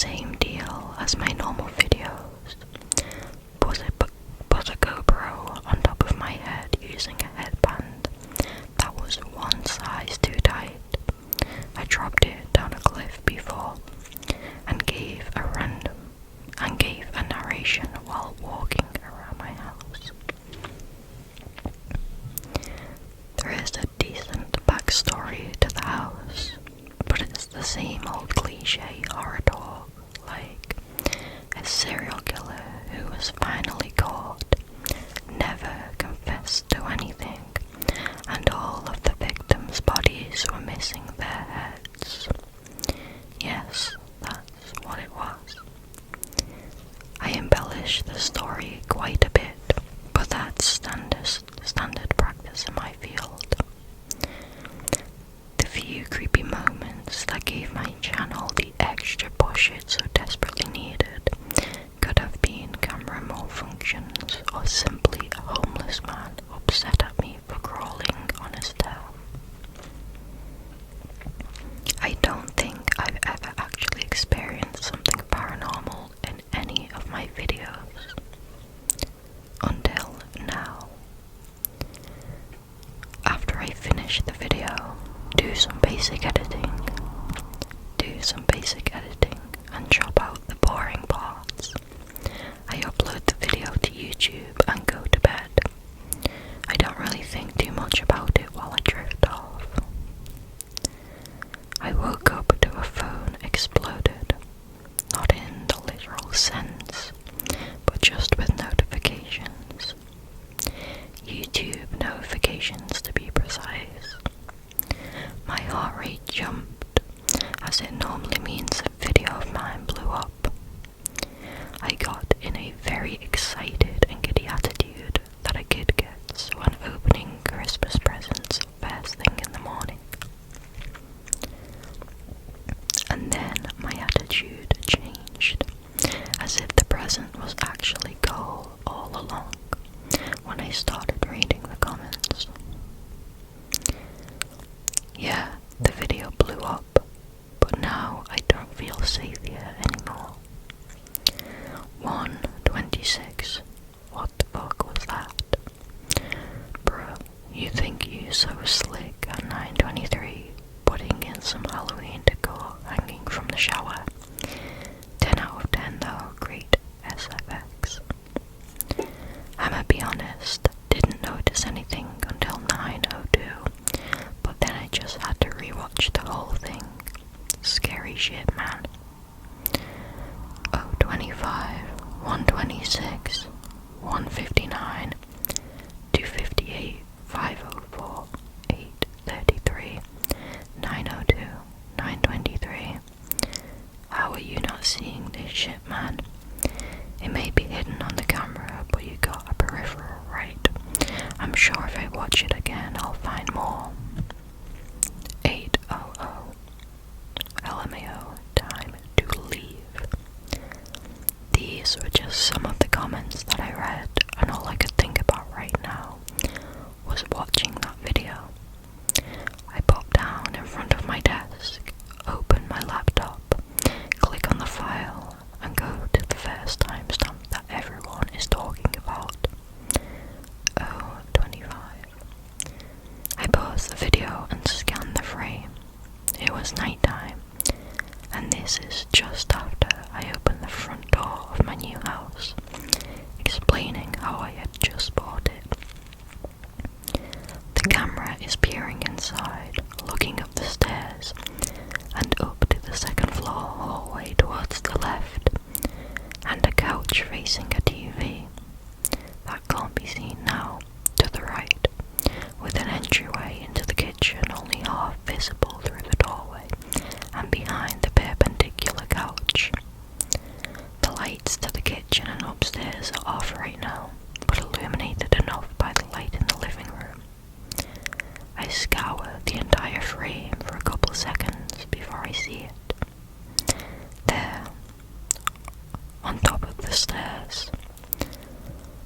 same deal as my normal videos. Put a GoPro on top of my head using a headband that was one size too tight. I dropped it down a cliff before and gave a narration while walking around my house. There is a decent backstory to the house, but it's the same old cliche horror talk, like a serial killer who was finally caught, never confessed to anything, and all of the victims' bodies were missing their heads. Yes, that's what it was. I embellished the story quite a bit, but that's standard practice in my field. The few creepy moments that gave my channel the extra push it so desperately needed could have been camera malfunctions or simply a homeless man upset at me for crawling on his tail. I don't think I've ever actually experienced something paranormal in any of my videos. Until now. After I finish the video, do some basic editing, and chop out the boring parts. I upload the video to YouTube and go to bed. I don't really think too much about it while I drift off. I woke up to a phone exploded, not in the literal sense, but just with notifications. YouTube notifications to be precise. My heart rate jumped, as it normally means a video of mine blew up. I got in a very excited and giddy attitude that a kid gets when opening Christmas presents first thing in the morning. And then my attitude changed, as if the present was actually coal all along, when I started reading the comments. Yeah, the video blew up, but now I don't feel safe here anymore. 1:26. What the fuck was that? Bro, you think you're so slick at 9:23, putting in some Halloween decor hanging from the shower. 10 out of 10 though, great SFX. I'ma be honest, didn't notice anything until 9:02, but then I just had to rewatch the whole thing. Scary shit, man. 0:25, 1:26, 1:59, 2:58, 5:04, 8:33, 9:02, 9:23. How are you not seeing this shit, man? It may be hidden on the camera, but you got a peripheral, right? I'm sure if I watch it again, I'll find more. 8:00. LMAO, time to leave. These were just some of the comments that I read, and all I could think about right now was watching that video. I pop down in front of my desk, open my laptop, click on the file, and go to the first timestamp that everyone is talking about. 0:25. I pause the video and scan the frame. It was nighttime, and this is just after I opened the front door of my new house, explaining how I had just bought it. The camera is peering inside, looking up the stairs, and up to the second floor hallway towards the left, and a couch facing a TV. That can't be seen now, to the right, with an entryway into the kitchen only half visible through the doorway, and behind the perpendicular couch. The lights to the kitchen and upstairs are off right now, but illuminated enough by the light in the living room. I scour the entire frame for a couple of seconds before I see it. There, on top of the stairs.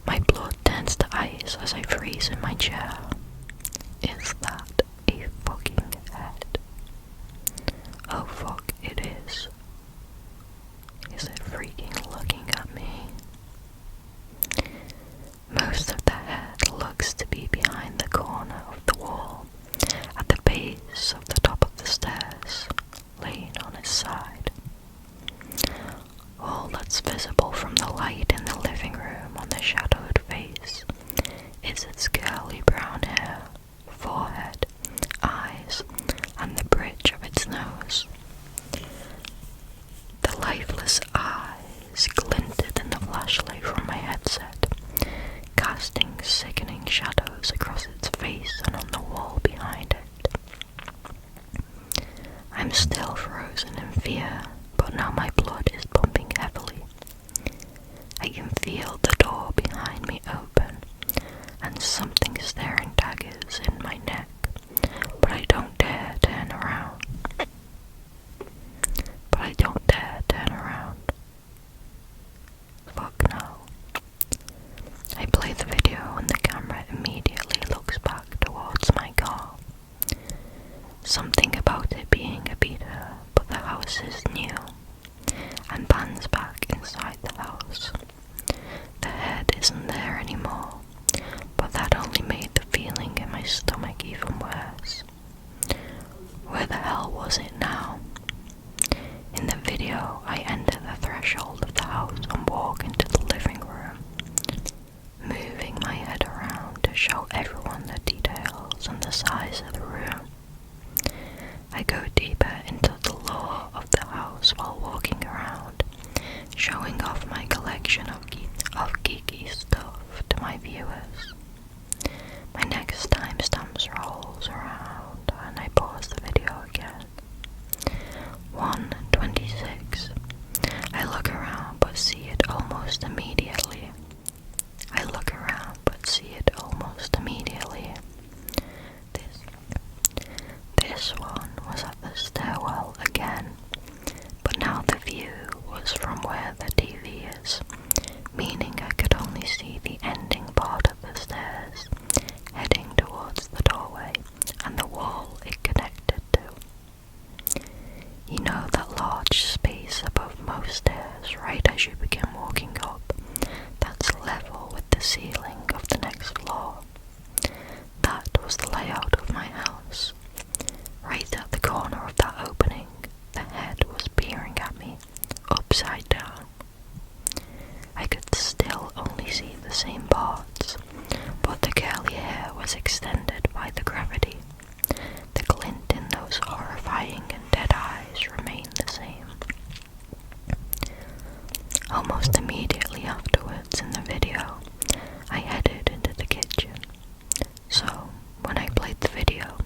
My blood turns to ice as I freeze in my chair. Is that a fucking head? Oh fuck, it is. here, but now my blood is pumping heavily. I can feel the door behind me open, and something staring daggers in my neck, but I don't dare turn around. Fuck no. I play the video and the camera immediately looks back towards my car. Something about it being a beta, but the house is new, and pans back inside the house. The head isn't there anymore, but that only made the feeling in my stomach even worse. Where the hell was it now? In the video, I enter the threshold of the house and walk into the living room, moving my head around to show everyone the details and the size of the room. I go deeper into the lore of the house while walking around, showing off my collection of geeky stuff to my viewers. My next timestamps rolls around and I pause the video again. 1:26. I look around but see it almost immediately. This one was at the stairwell again, but now the view was from where the TV is, meaning I could only see the ending part of the stairs, heading towards the doorway and the wall it connected to. You know that large space above most stairs right as you begin walking up, that's level with the ceiling of the next floor. That was the layout of my house. Right at the corner of that opening, the head was peering at me, upside down. I could still only see the same parts, but the curly hair was extended by the gravity. The glint in those horrifying and dead eyes remained the same. Almost immediately afterwards in the video, I headed into the kitchen. So, when I played the video,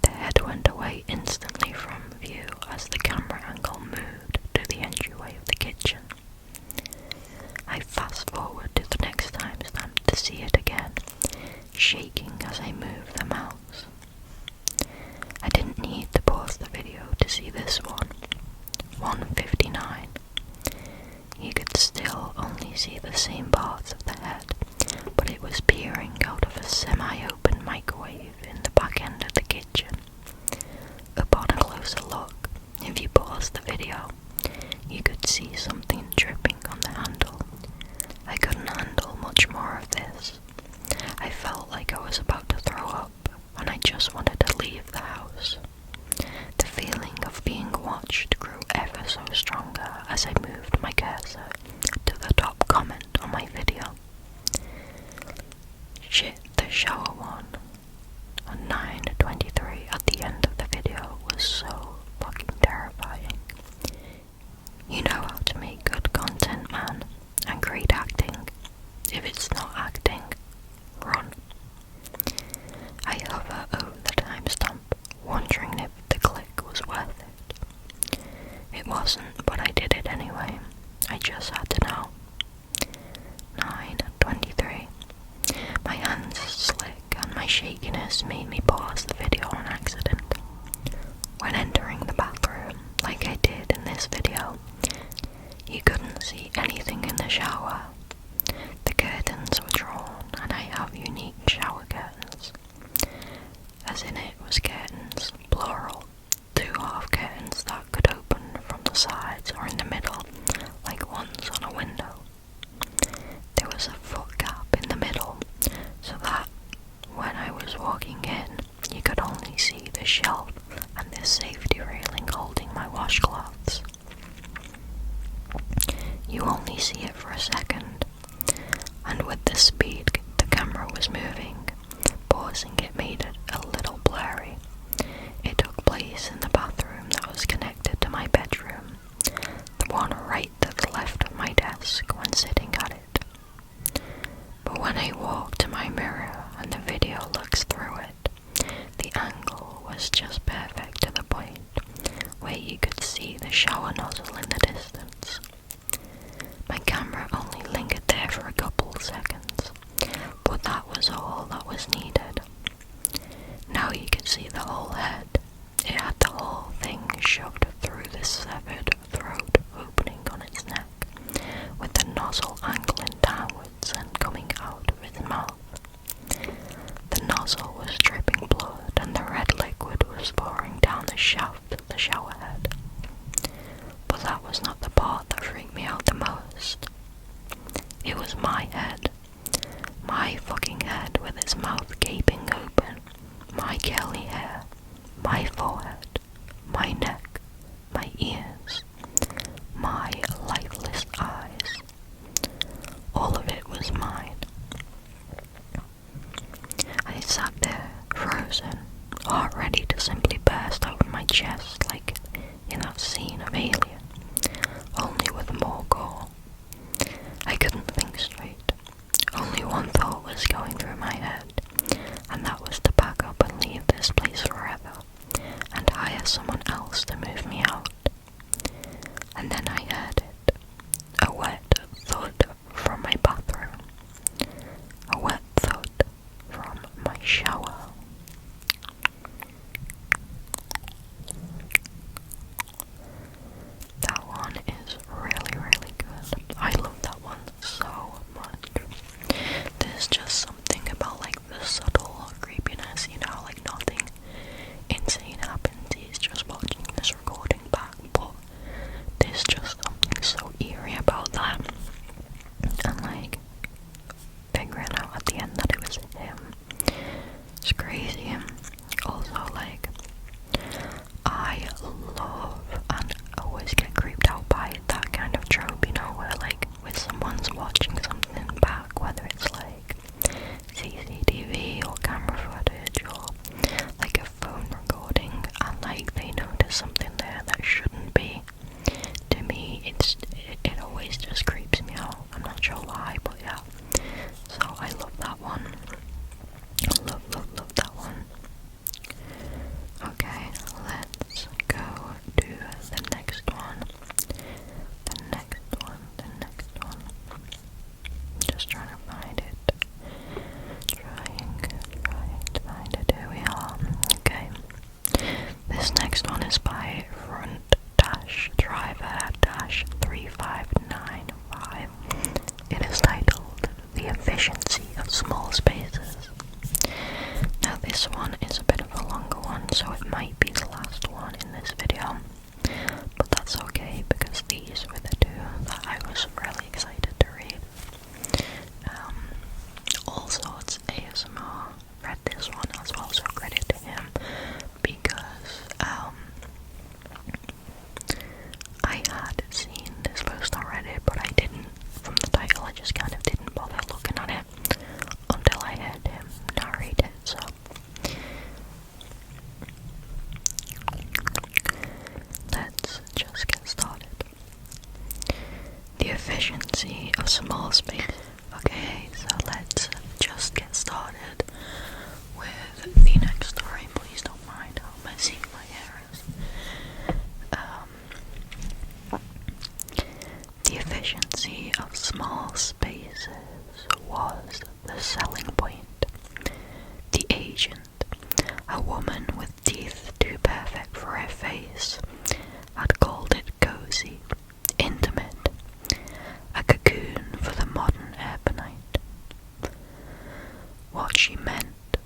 the head went away instantly from view as the camera angle moved to the entryway of the kitchen. I fast forward to the next timestamp to see it again, shaking as I move the mouse. I didn't need to pause the video to see this one. 1:59. You could still only see the same parts of the head, but it was peering out of a semi-open microwave in the back end of the kitchen. Upon a closer look, if you paused the video, you could see something dripping on the handle. I couldn't handle much more of this. I felt like I was about to throw up, and I just wanted to leave the house. The feeling of being watched grew ever so stronger as I moved my cursor to the top comment on my video. Shit, the shower one. On 9:23 at the end of the video was so fucking terrifying. You know how to make good content, man, and great acting. If it's not acting, run. I hover over the timestamp, wondering if the click was worth it. It wasn't, but I did it anyway. I just had to know. 9:23. My hands are slick and my shakiness made me pause the video on accident. When entering the bathroom, like I did in this video, you couldn't see anything in the shower. The curtains were drawn and I have unique shower curtains. As in it was curtains, plural, 2 half curtains that could open from the sides or in the middle, like ones on a window. There was a foot gap in the middle, so that when I was walking in, you could only see the shelf and the safety railing holding my washcloths. You only see it for a second, and with the speed the camera was moving, pausing it made it a little blurry. It took place in the bathroom that was connected to my bedroom, the one right to the left of my desk when sitting at it. But when I walk to my mirror and the video looks through it, the angle was just perfect to the point where you could see the shower nozzle in the distance. My camera only lingered there for a couple seconds, but that was all that was needed. Now you could see the whole head. It had the whole thing shoved through this severed throat opening on its neck, with the nozzle angling downwards and coming out of its mouth. The nozzle was dripping blood and the red liquid was pouring down the shaft of the shower head. But that was not the part that freaked me out the most. It was my head. My fucking head with its mouth gaping open. My curly hair. My forehead. My neck. My ears. My lifeless eyes. All of it was mine. I sat there, frozen, heart ready to simply burst out of my chest like in that scene of Alien, only with more gore. I couldn't think straight. Only one thought was going through my head, and that was to pack up and leave this place forever, and hire someone else to move me out. And then I heard it, a wet thud from my bathroom, a wet thud from my shower. That one is really, really good. I love that one so much. There's just something about like the subtle creepiness, you know, like nothing insane happens. He's just watching this recording back, but there's just something so eerie about that. And like figuring out at the end that it was him. It's crazy. Also, like, I love and always get creeped out by that kind of trope, you know, where like when someone's watching something back, whether it's like CCTV or camera footage or like a phone recording, and like they notice something there that shouldn't be. To me, it always just creeps me out. I'm not sure why, but yeah. So I love that one. Love that one. Okay, let's go to the next one. The next one. Just trying to find it. Trying to find it. Here we are. Okay. This next one is by front-driver-3595. It is titled The Efficiency of Small Spaces. Now this one is a bit of a longer one, so it might be the last one in this video, but that's okay because these were the two that I was really excited to read. Also, it's ASMR read this one as well, so credit to him because I had seen this post already, but I didn't, from the title, I just kind of didn't bother looking at it until I heard him narrate it, so let's just get started. The efficiency of small space. Okay, so let's just get started with the next story. Please don't mind how messy my hair is. The efficiency of small spaces was the selling point. The agent, a woman with teeth too perfect for her face, had called it cozy, intimate, a cocoon for the modern urbanite. What she meant,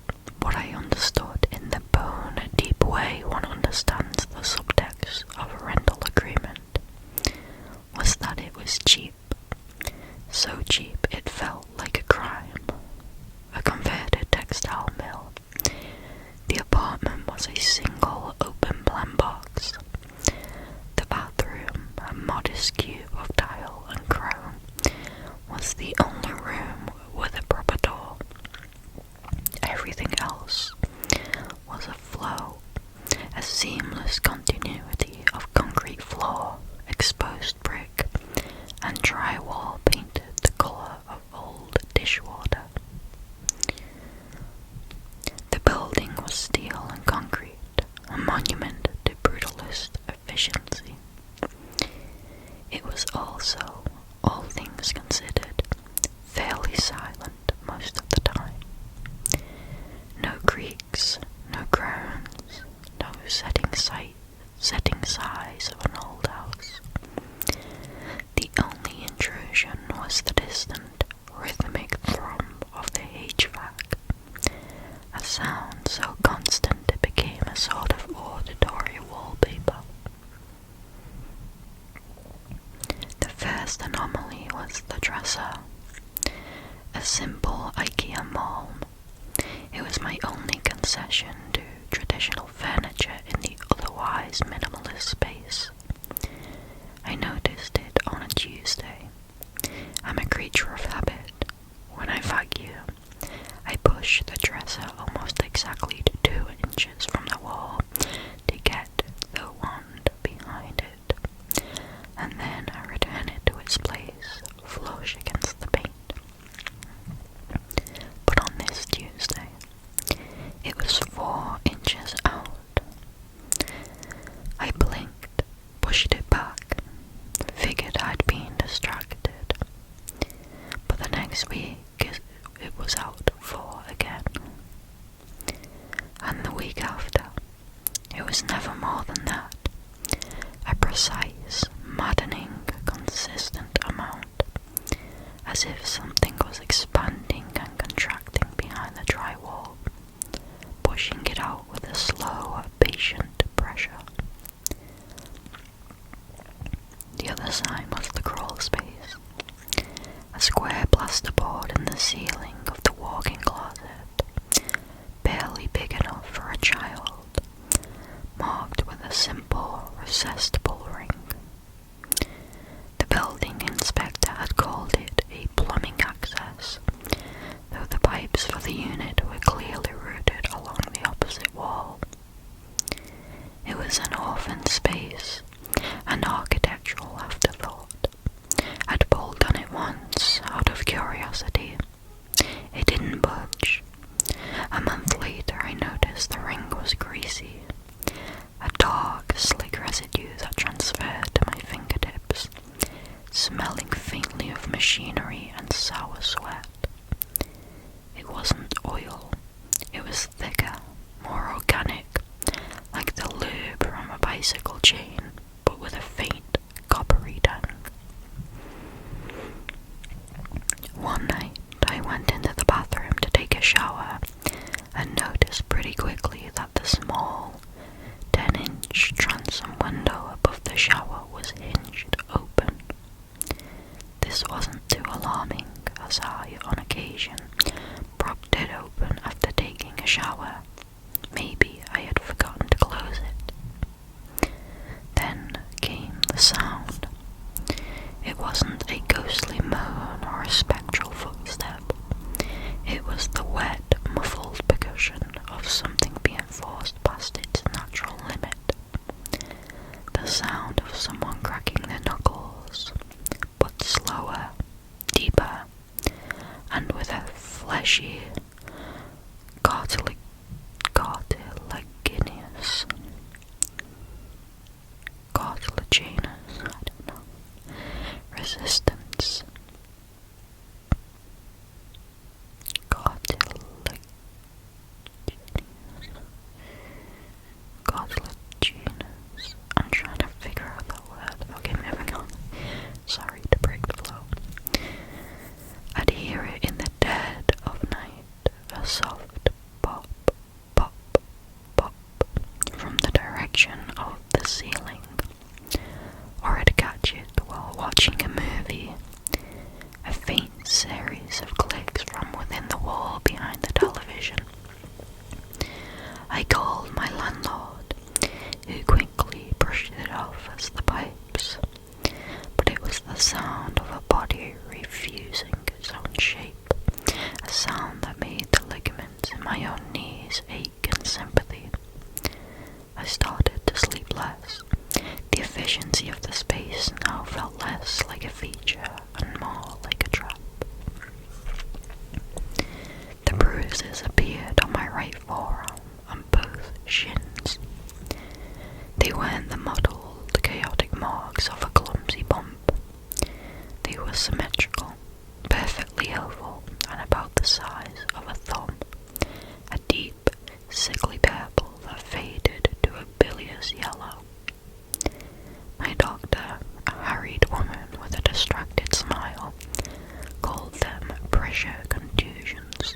what I understood in the bone-deep way one understands the subtext of a rental agreement, was that it was cheap. So cheap it felt like a crime. A converted textile mill. The apartment was a single open-plan box. The bathroom, a modest cube of tile and chrome, was the only room with a proper door. Everything else was a flow, a seamless continuity of concrete floor, exposed brick, and drywall painted the colour of old dishwater. The building was steel and concrete, a monument to brutalist efficiency. was also, all things considered, fairly silent most of the time. No creaks, no groans, no setting size of an old house. The only intrusion was the distant, rhythmic thrum of the HVAC, a sound so constant it became a sort of auditory wallpaper. The first anomaly was the dresser, a simple IKEA malm. It was my only concession to traditional furniture in the otherwise minimalist space. I noticed it on a Tuesday. I'm a creature of habit. When I vacuum, I push the dresser almost exactly to 2 inches from the wall to get the wand behind it, and then I return it to its place, flush against the paint. But on this Tuesday, it was 4 inches out. I blinked, pushed it back, figured I'd been distracted. But the next week, it was out 4 again. And the week after, it was never more than that. A precise, maddening, consistent amount, as if something was expanding and contracting behind the drywall, pushing it out with a slow, patient pressure. The other sign was the crawl space, a square plasterboard in the ceiling of the walk-in closet, barely big enough for a child, marked with a simple, recessible ring. The building inspector had called it a plumbing access, though the pipes for the unit were clearly routed along the opposite wall. It was an orphan space, an architectural afterthought. I'd pulled on it once, out of curiosity. It didn't budge. A month later I noticed the ring was greasy, a dark, slick residue that transferred to my fingertips, smelling faintly of machinery and sour sweat. It wasn't oil. It was thicker, more organic, like the lube from a bicycle chain, but with a faint, coppery tang. One night, I went into the bathroom to take a shower and noticed pretty quickly that the small, 10-inch transom window above the shower was hinged open. This wasn't too alarming, as I, on occasion, propped it open after taking a shower. Maybe I had forgotten to close it. Then came the sound. It wasn't a ghostly moan or a spectral footstep. It was the wet, muffled percussion of something being forced past its natural limit. The sound of someone cracking their knuckles, but slower, deeper, and with a fleshy, cartilaginous, resistance, cartilaginous, I'm trying to figure out that word. Okay, moving on. Sorry to break the flow. I'd hear it in the dead of night, a soft pop, pop, pop, from the direction of the ceiling. Or I'd catch it while watching a movie, a faint series of clicks from within the wall behind the television. I called my landlord, who quickly brushed it off as the pipes, but it was the sound of a body refusing its own shape, a sound that made the ligaments in my own knees ache in sympathy. I started to sleep less. The efficiency of the space now felt less like a was symmetrical, perfectly oval and about the size of a thumb, a deep, sickly purple that faded to a bilious yellow. My doctor, a harried woman with a distracted smile, called them pressure contusions,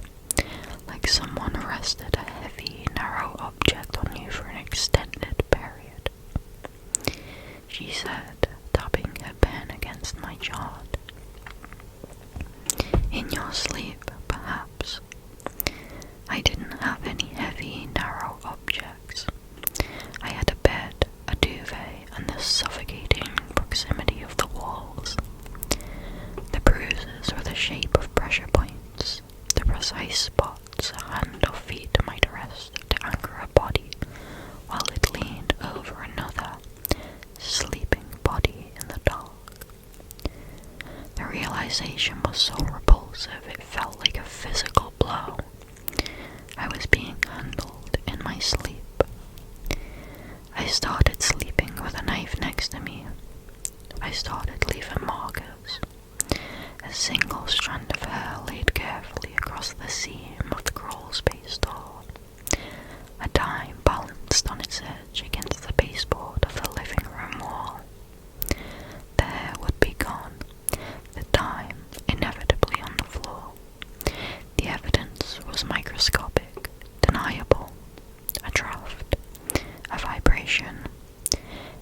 like someone rested a heavy, narrow object on you for an extended period. She said, tapping her pen against my chart. In your sleep, perhaps. I didn't have any heavy, narrow objects. I had a bed, a duvet, and the suffocating proximity of the walls. The bruises were the shape of pressure points, the precise spots a hand or feet might rest to anchor a body while it leaned over another, sleeping body in the dark. The realization was so repulsive it felt like a physical blow. I was being handled in my sleep. I started sleeping with a knife next to me. I started leaving markers. A single strand of hair laid carefully across the seam of the crawl space door. A dime balanced on its edge against the baseboard of the living room wall. The hair would be gone, the dime inevitably on the floor. The evidence was microscopic, deniable, a draft, a vibration,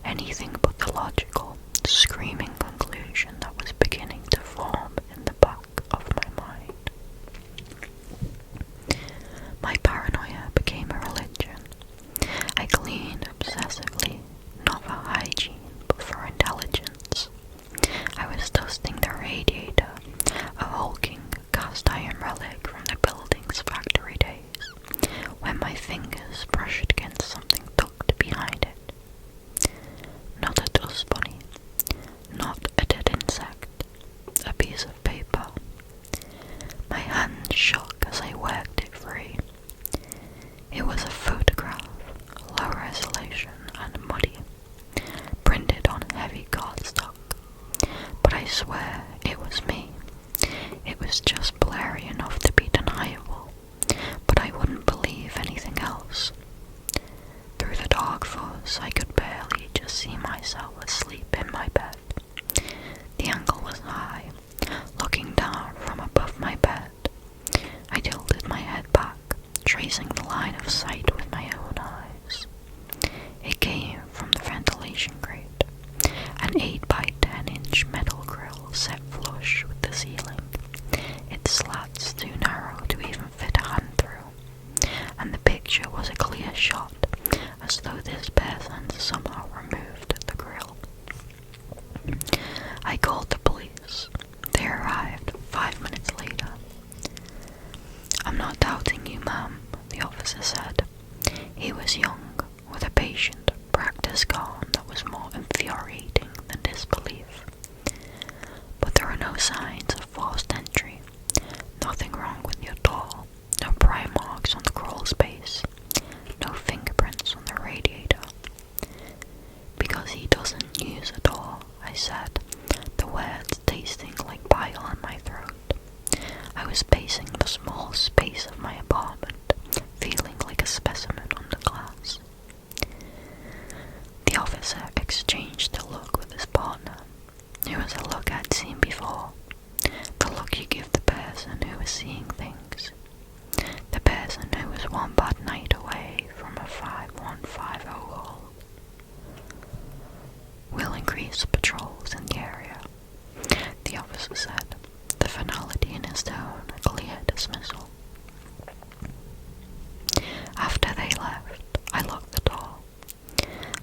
anything but the logical, screaming conclusion that was beginning to form in the back of my mind. My paranoia became a religion. I cleaned obsessively, not for hygiene, but for intelligence. I was dusting the radiator, a hulking cast iron relic from the building's factory days, when my fingers brushed against something tucked behind it. Not a dust bunny, not a dead insect, a piece of paper. My hand shook as I worked it free. It was a photograph, low resolution and muddy, printed on heavy cardstock. But I swear it was me. It was just blurry enough to be deniable, but I wouldn't believe anything else. Through the dark fuzz, I could barely just see myself asleep in my bed. The angle was high, looking down from above my bed. I tilted my head back, tracing the line of sight with my own eyes. It came from the ventilation grate, an 8 by 10 inch metal grill set flush with the ceiling, its slats too narrow to even fit a hand through, and the picture was a clear shot, as though this person somehow removed the grill. I called the police. They arrived 5 minutes later. "I'm not doubting you, ma'am," the officer said. He was young, with a patient, practiced calm that was more infuriating than disbelief. "But there are no signs of forced entry. Nothing wrong with your door. No pry marks on the crawl space. No fingerprints on the radiator." "Because he doesn't use a door," I said, the words tasting like bile in my throat. I was pacing the small space of my apartment, feeling like a specimen on the glass. The officer exchanged a look with his partner. It was a look I'd seen before. The look you give the person who is seeing things. The person who is one bad night away from a 5150 hold. "We'll increase patrols in the area," the officer said, the finality in his tone a clear dismissal. After they left, I locked the door.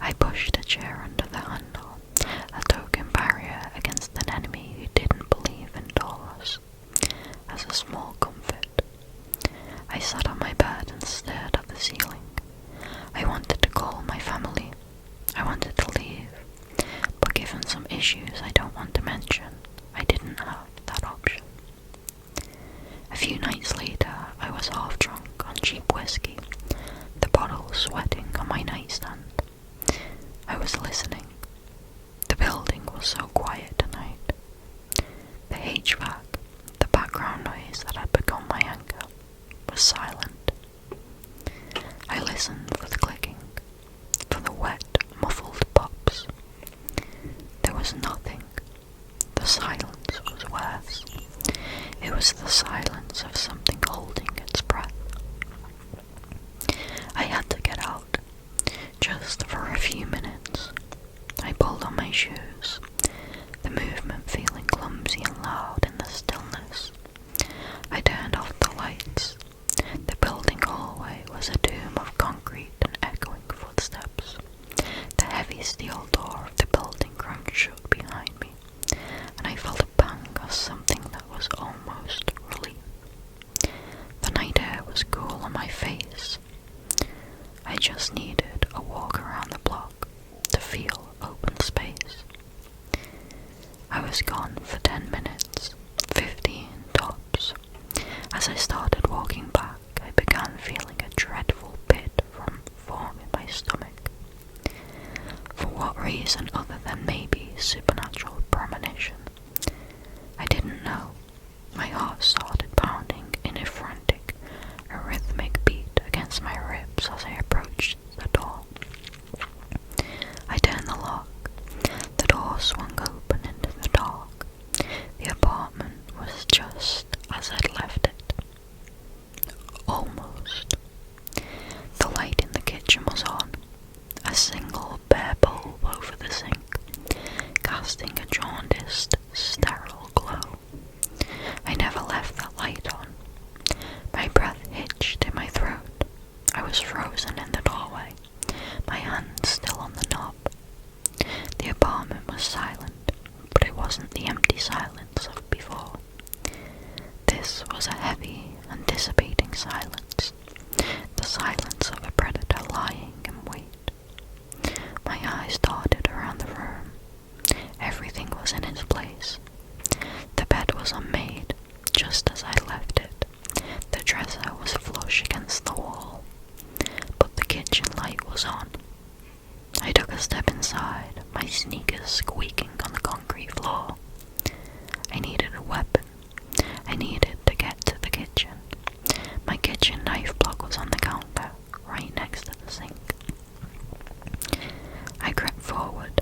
I pushed a chair under the handle, a token barrier against an enemy who didn't believe in doors, as a small comfort. I sat on my bed and stared at the ceiling. I wanted to call my family. I wanted to leave, but given some issues I don't want to mention, I didn't have that option. A few nights later, I was half drunk on cheap whiskey, the bottle sweating on my nightstand. I was listening. The building was so quiet tonight. the silence was worse. It was the silence of something holding its breath. I had to get out, just for a few minutes. I pulled on my shoes, the movement feeling clumsy and loud in the stillness. I turned off the lights. The building hallway was a tomb of concrete and echoing footsteps. The heavy steel door of the building crunched shut behind me, and I felt a pang of something that was almost relief. The night air was cool on my face. I just needed a walk around the block to feel open space. I was gone for 10 minutes, 15 tops. As I started walking back, I began feeling a dreadful pit form in my stomach. For what reason other than maybe supernatural premonition? I didn't know. My heart started pounding in a frantic, rhythmic beat against my ribs as I approached the door. I turned the lock. The door swung open into the dark. The apartment was just as I'd left it. Almost. The light in the kitchen was on, a single bare bulb over the sink, casting a jaundiced, sterile glow. I never left that light on. My breath hitched in my throat. I was frozen in the doorway, my hand still on the knob. The apartment was silent, but it wasn't the empty silence of before. This was a heavy and dissipating silence, the silence of a predator lying in wait. My eyes darted around the room. Everything was in its place. The bed was unmade, just as I left it. The dresser was flush against the wall, but the kitchen light was on. I took a step inside, my sneakers squeaking on the concrete floor. I needed a weapon. I needed to get to the kitchen. My kitchen knife block was on the counter, right next to the sink. I crept forward,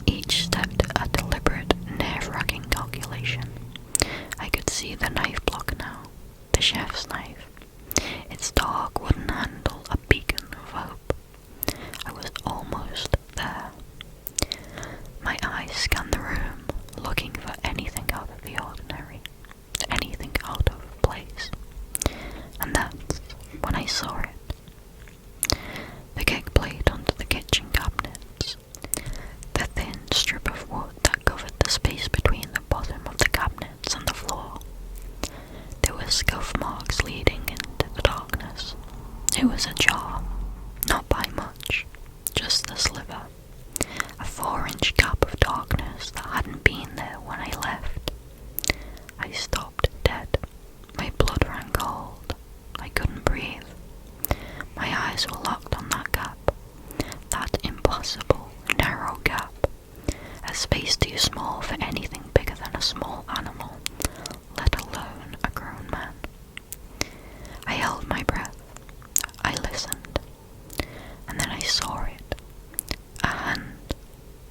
each step a deliberate, nerve-wracking calculation. I could see the knife block now, the chef's knife. Its dark wooden handle a beacon of hope. I was almost there. My eyes scanned the room, looking for anything out of the ordinary, anything out of place. And that's when I saw it. The kick plate under the kitchen cabinets. The thin strip of wood that covered the space between the bottom of the cabinets and the floor. There were scuff marks leading into the darkness. It was ajar, not by much, just a sliver. A 4-inch gap of darkness that hadn't been there when I left. I stopped dead. My blood ran cold. I couldn't breathe. My eyes were locked on that gap. That impossible, narrow gap. A space too small for anything bigger than a small animal, let alone a grown man. I held my breath. I listened. And then I saw it. A hand.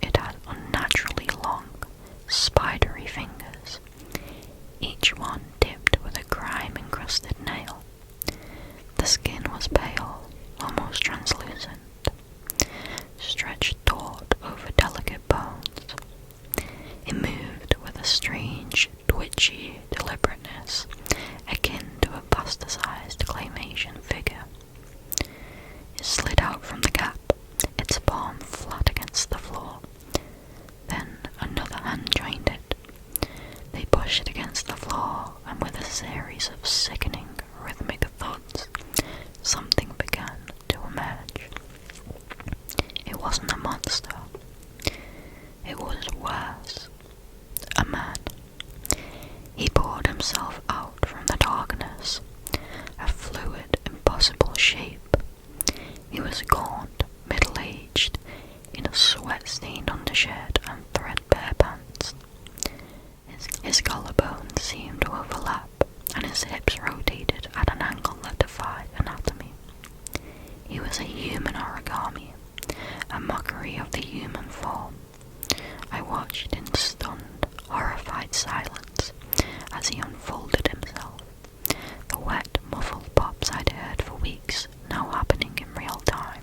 It had unnaturally long, spidery fingers, each one tipped with a grime-encrusted nail. The skin was pale, almost translucent, stretched taut over delicate bones. It moved with a strange, twitchy deliberateness, akin to a plasticized claymation figure. It slid out from the gap, its palm flat against the floor. Then another hand joined it. They pushed against the floor, and with a series of sickening, rhythmic thuds, something began to emerge. It wasn't a monster. It was worse. A man. He poured himself out from the darkness, a fluid, impossible shape. He was gaunt, middle-aged, in a sweat-stained undershirt and threadbare pants. His collarbones seemed to overlap, and his hips rotated at an angle that defied anatomy. He was a human origami, a mockery of the human form. I watched in stunned, horrified silence as he unfolded himself. The wet, muffled pops I'd heard for weeks now happening in real time,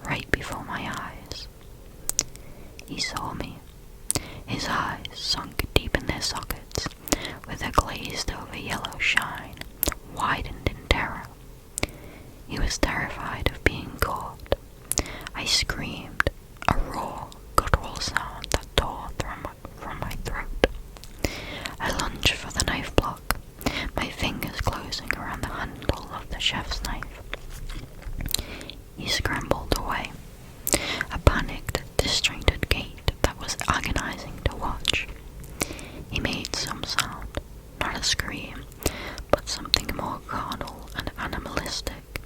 right before my eyes. He saw me. His eyes sunk deep in their sockets, with a glazed-over yellow shine, widened in terror. He was terrified of being caught. I screamed, a raw, guttural sound that tore from my throat. I lunged for the knife block, my fingers closing around the handle of the chef's knife. He scrambled away, a panicked, disjointed gait that was agonizing to watch. He made some sound, not a scream, but something more carnal and animalistic.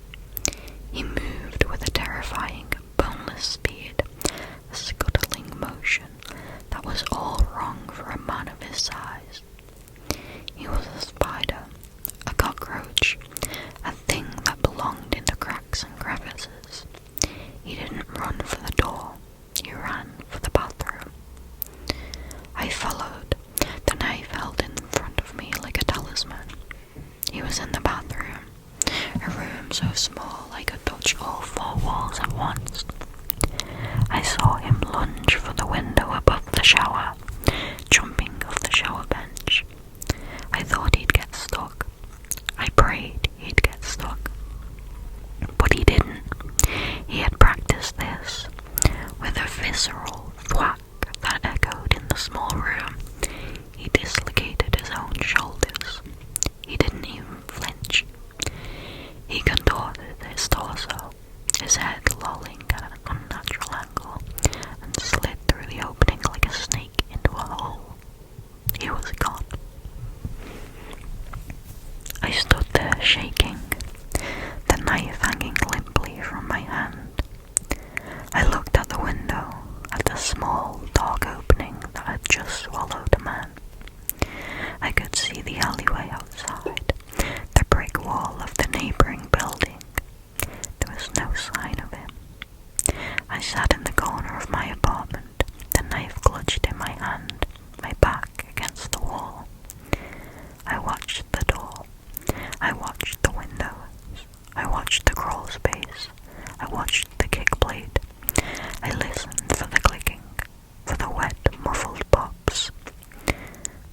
He moved with a terrifying, boneless speed, a scuttling motion that was all wrong for a man of his size. He was a spider, a cockroach, a thing that belonged in the cracks and crevices. He didn't run for the door, he ran for the bathroom. I followed, the knife held in front of me like a talisman. He was in the bathroom, a room so small I could touch all four walls at once. I saw him lunge for the window above the shower, jumping off the shower bench. I thought he'd get stuck. I prayed he'd get stuck. But he didn't. He had practiced this. With a visceral thwack that echoed in the small room, he dislocated his own shoulders. He didn't even flinch. He contorted his torso, his head lolling at an unnatural angle, and slid through the opening like a snake into a hole. He was gone. I stood there shaking, the knife hanging limply from my hand. I looked at the window, at the small, dark opening that had just swallowed a man. I could see the alleyway outside, the brick wall of the neighbouring building. There was no sign of him. I sat in the corner of my apartment, the knife clutched in my hand, my back against the wall. I watched the door. I watched the windows. I watched the crawl space. I watched the kick blade. I listened for the clicking, for the wet, muffled pops.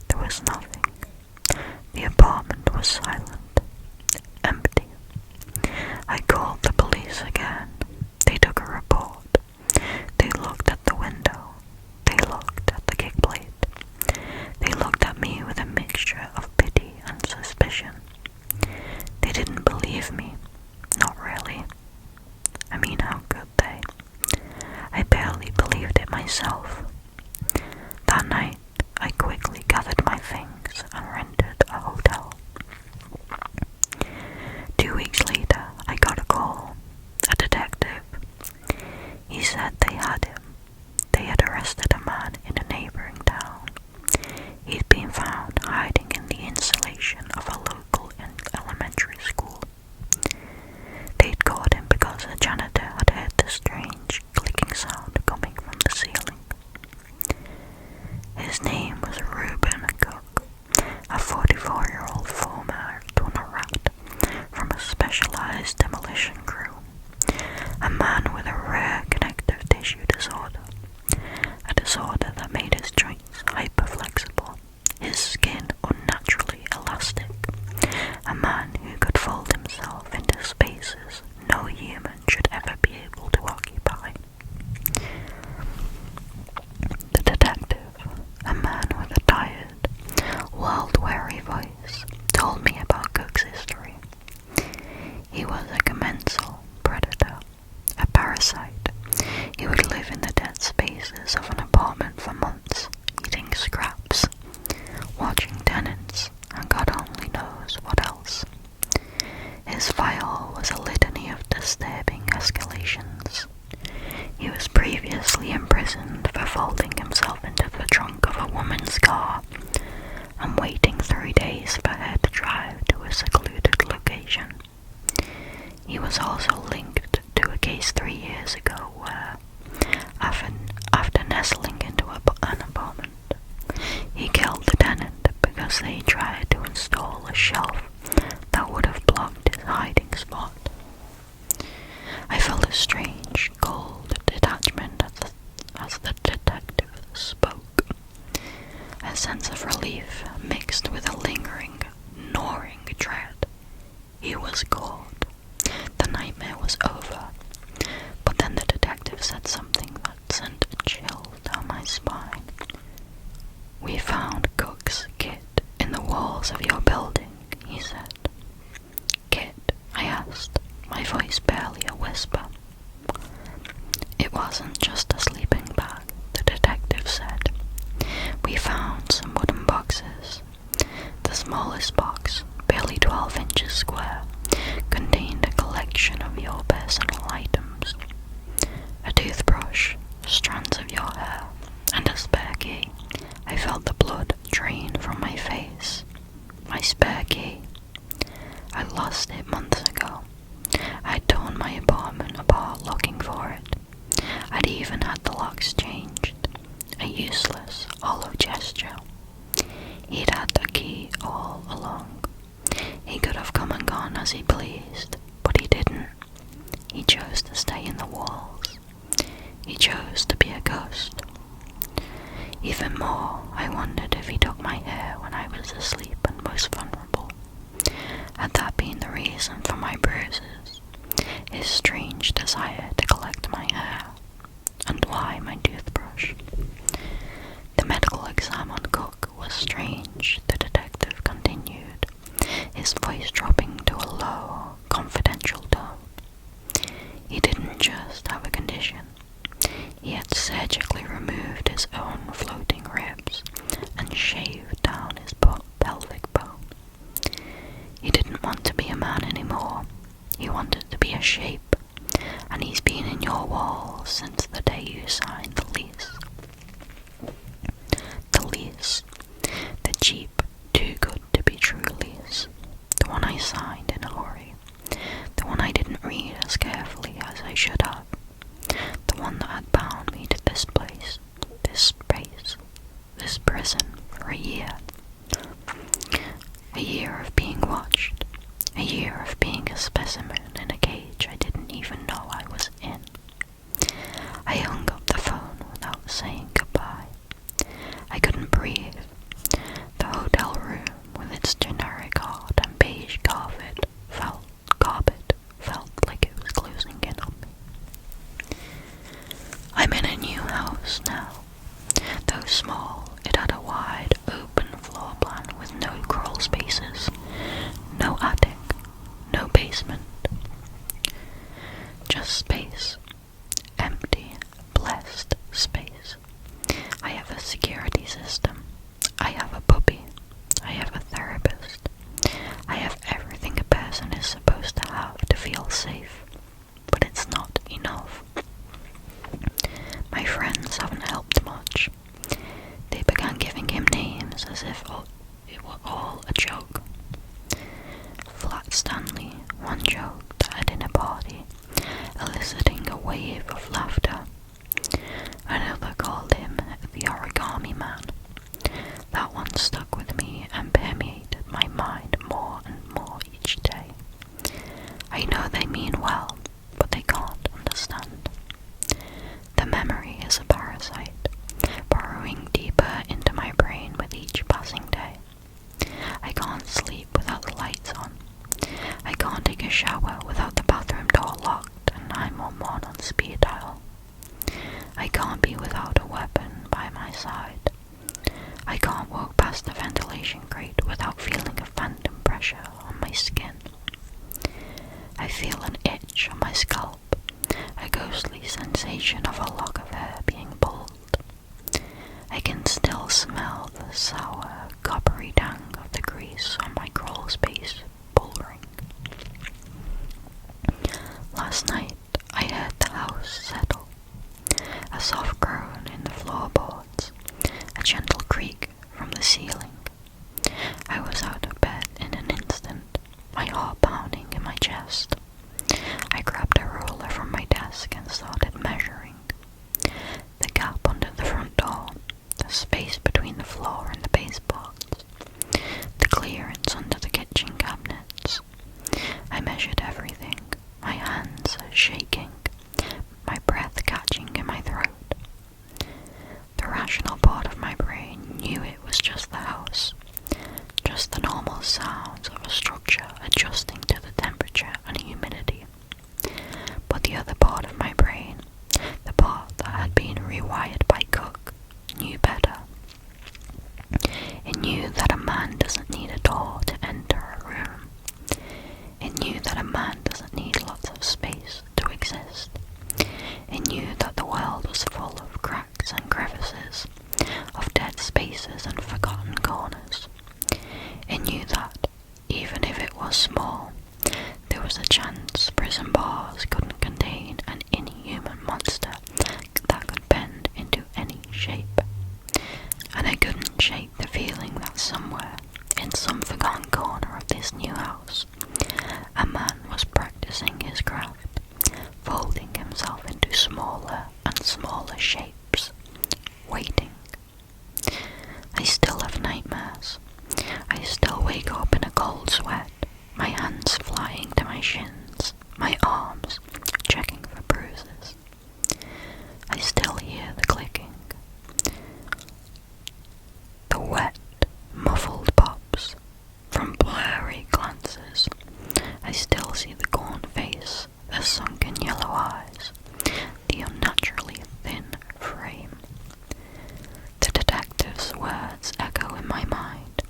There was nothing. The apartment was silent, empty. I called the police again. They took a report. They looked at the window. They looked at the kick blade. They looked at me with a mixture of pity and suspicion. They didn't believe me. Not really. I mean, how could they? I barely believed it myself. That night, I quickly gathered my things and rented a hotel. 2 weeks later, I got a call. A detective. He said they had him. They had arrested a man in a neighbouring town. He'd been found hiding in the insulation of a local elementary school. They'd caught him because a janitor had heard the strange clicking sound coming from the ceiling. His name was Reuben Cook, a 44-year-old former tunnel rat from a specialised demolition crew, a man with a rare connective tissue disorder, a disorder that made his joints hyperflexible, his skin unnaturally elastic, a man who could fold himself into spaces no human should ever be able to occupy. The detective, a man with a tired, world-weary voice, told me about Cook's history. He was a commensal predator, a parasite. He would live in the dead spaces of an apartment for months, eating scraps, watching tenants, and God only knows what else. His file was a litany of disturbing escalations. He was previously imprisoned for folding himself into the trunk of a woman's car and waiting 3 days for her to drive to a secluded location. He was also linked to a case 3 years ago where, after nestling into an apartment, he killed the tenant as they tried to install a shelf that would have blocked his hiding spot. I felt a strange, cold detachment as the detective spoke. A sense of relief mixed with a lingering, gnawing dread. He was caught. The nightmare was over. But then the detective said something that sent a chill down my spine. "We found Cook's kit in the walls of your building," he said. "Kit?" I asked, my voice barely a whisper. "It wasn't just a sleeping bag," the detective said. "We found some wooden boxes. The smallest box, barely 12 inches square, contained a collection of your personal items. A toothbrush, strands of your hair, and a spare key." I felt the blood drain from my face. My spare key. I lost it months ago. I'd torn my apartment apart looking for it. I'd even had the locks changed. A useless, hollow gesture. He'd had the key all along. He could have come and gone as he pleased, but he didn't. He chose to stay in the walls. He chose to be a ghost. Even more, I wondered if he took my hair when I was asleep and most vulnerable. Had that been the reason for my bruises? His strange desire to collect my hair? And why my toothbrush? The medical exam on Cook was strange, the detective continued, his voice dropping to a low, confidential tone. He didn't just have a condition. He had surgically removed his own floating ribs and shaved down his pelvic bone. He didn't want to be a man anymore. He wanted to be a shape, and he's been in your walls since the day you signed the lease. The lease. The cheap, too good to be true lease. The one I signed in a hurry. The one I didn't read as carefully as I should have. The one that had bound me to this place, this space, this prison for a year. A year of being watched. A year of being a specimen in a cage I didn't even know I was in. I hung up the phone without saying goodbye. I couldn't breathe. The hotel room with its generic art and beige carpet felt like it was closing in on me. I'm in a new house now. Though small, it had a wide, open floor plan with no crawl spaces, no attic, no basement. Just space. Empty, blessed space. I have a security system. I have a puppy. I have a therapist. I have everything a person is supposed to have to feel safe. But it's not enough. My friends haven't helped much. They began giving him names as if it were all a joke. Flat Stanley, one joke that in a party, eliciting a wave of laughter. Another called him the Origami Man. That one stuck with me and permeated my mind more and more each day. I know they mean well, but they can't understand. The memory is a parasite, burrowing deeper into my brain with each passing day. I can't sleep without the lights on. I can't take a shower without the bathroom door locked and 911 on speed dial. I can't be without a weapon by my side. I can't walk past the ventilation grate without feeling a phantom pressure on my skin. I feel an itch on my scalp, a ghostly sensation of a lock of hair being pulled. I can still smell the sour, coppery tang of the grease on my crawl space bull ring. Last night, I heard the house settle. A soft groan in the floorboards, a gentle creak from the ceiling. I was out of bed in an instant, my heart pounding in my chest. I grabbed a ruler from my desk and started measuring. The gap under the front door, the space between the floor and the baseboards. clearance under the kitchen cabinets. I measured everything, my hands shaking, my breath catching in my throat. The rational part of my brain knew it was just the house, just the normal sounds of a structure adjusting to the temperature and humidity. But the other part of my brain, the part that had been rewired by Cook, knew better. It knew that a man doesn't need a door to enter a room. It knew that a man doesn't need lots of space to exist. It knew that the world was full of cracks and crevices, of dead spaces and forgotten corners. It knew that, even if it was small, there was a chance prison bars couldn't contain an inhuman monster that could bend into any shape. And I couldn't shake the feeling that somewhere, in some forgotten corner of this new house, a man was practicing his craft, folding himself into smaller and smaller shapes, waiting. I still have nightmares. I still wake up in a cold sweat, my hands flying to my shins, my arms checking for bruises. I still hear the clicking, the wet, muffled pops from blurry glances. I still see the gaunt face, the sunken yellow eyes, the unnaturally thin frame. The detective's words echo in my mind,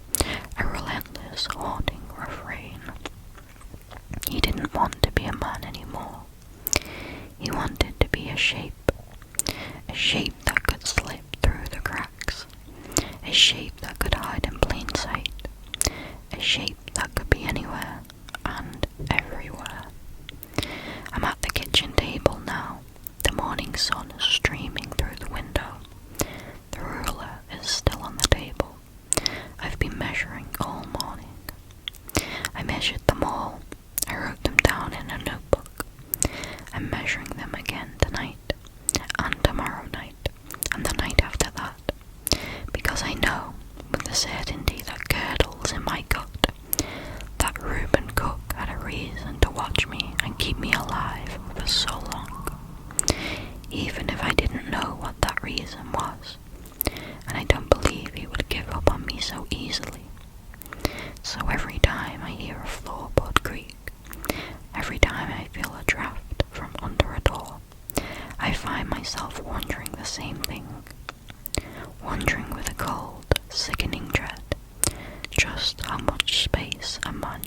a relentless, haunting refrain. He didn't want to be a man anymore. He wanted to be a shape that could slip through the cracks, a shape that could hide in plain sight, a shape that could be anywhere and everywhere. I'm at the kitchen table now, the morning sun is streaming through the window. The ruler is still on the table. I've been measuring all morning. I measured them all. I wrote them down in a notebook. I'm measuring them again tonight, and tomorrow night, and the night after that, because I know, with the certainty that curdles in my gut, that Reuben Cook had a reason to watch me and keep me alive for so long, even if I didn't know what that reason was, and I don't believe he would give up on me so easily. So every time I hear a floorboard creak, every time I feel a draft from under a door, I find myself wondering the same thing, wondering with a cold, sickening dread, just how much space a man